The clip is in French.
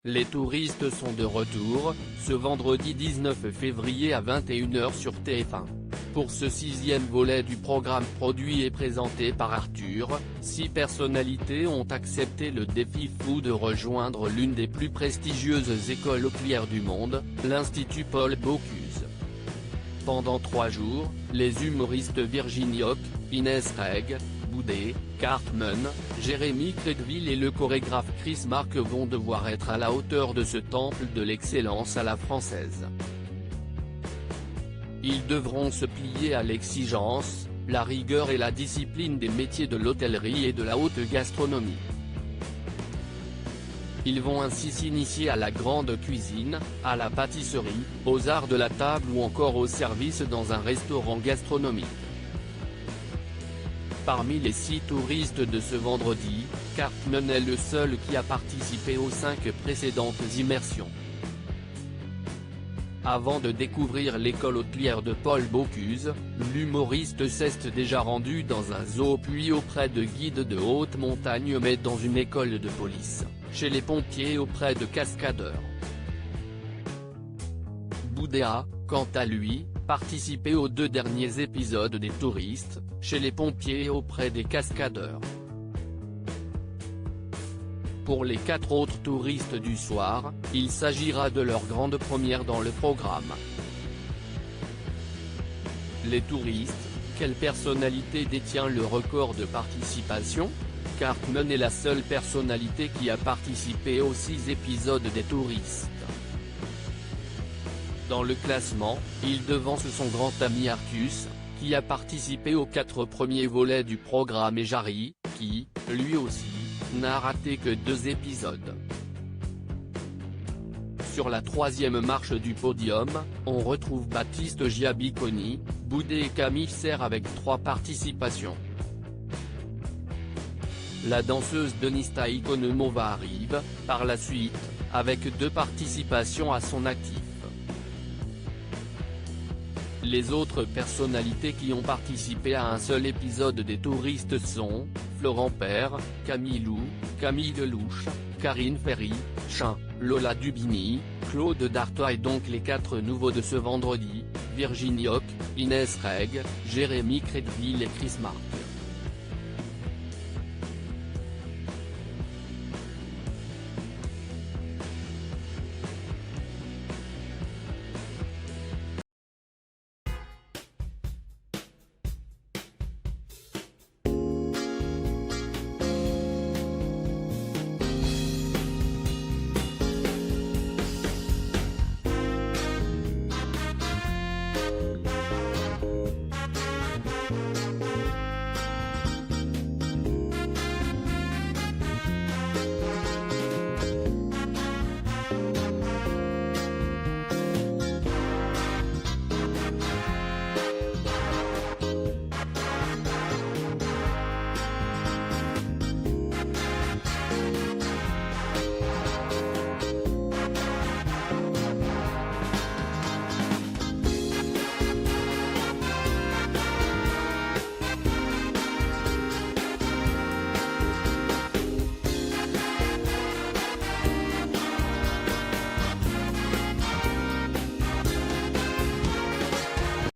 Les touristes sont de retour, ce vendredi 19 février à 21 h sur TF1. Pour ce 6e volet du programme produit et présenté par Arthur, 6 personnalités ont accepté le défi fou de rejoindre l'une des plus prestigieuses écoles hôtelières du monde, l'Institut Paul Bocuse. Pendant 3 jours, les humoristes Virginie Houck, Inès Reg, Boudet, Cartman, Jérémy Crédville et le chorégraphe Chris Mark vont devoir être à la hauteur de ce temple de l'excellence à la française. Ils devront se plier à l'exigence, la rigueur et la discipline des métiers de l'hôtellerie et de la haute gastronomie. Ils vont ainsi s'initier à la grande cuisine, à la pâtisserie, aux arts de la table ou encore au service dans un restaurant gastronomique. Parmi les 6 touristes de ce vendredi, Cartman est le seul qui a participé aux 5 précédentes immersions. Avant de découvrir l'école hôtelière de Paul Bocuse, l'humoriste s'est déjà rendu dans un zoo puis auprès de guides de haute montagne mais dans une école de police, chez les pompiers auprès de cascadeurs. Boudet a, quant à lui, participé aux 2 derniers épisodes des touristes, chez les pompiers et auprès des cascadeurs. Pour les 4 autres touristes du soir, il s'agira de leur grande première dans le programme. Les touristes, quelle personnalité détient le record de participation? Cartman est la seule personnalité qui a participé aux 6 épisodes des touristes. Dans le classement, il devance son grand ami Artus, qui a participé aux 4 premiers volets du programme et Jarry, qui, lui aussi, n'a raté que 2 épisodes. Sur la 3e marche du podium, on retrouve Baptiste Giabiconi, Boudet et Camille Serre avec 3 participations. La danseuse Denista Ikonomova arrive, par la suite, avec 2 participations à son actif. Les autres personnalités qui ont participé à un seul épisode des touristes sont, Florent Père, Camille Lou, Camille Delouche, Karine Ferry, Chin, Lola Dubini, Claude Dartois et donc les 4 nouveaux de ce vendredi, Virginie Houck, Inès Reg, Jérémy Crédville et Chris Mark.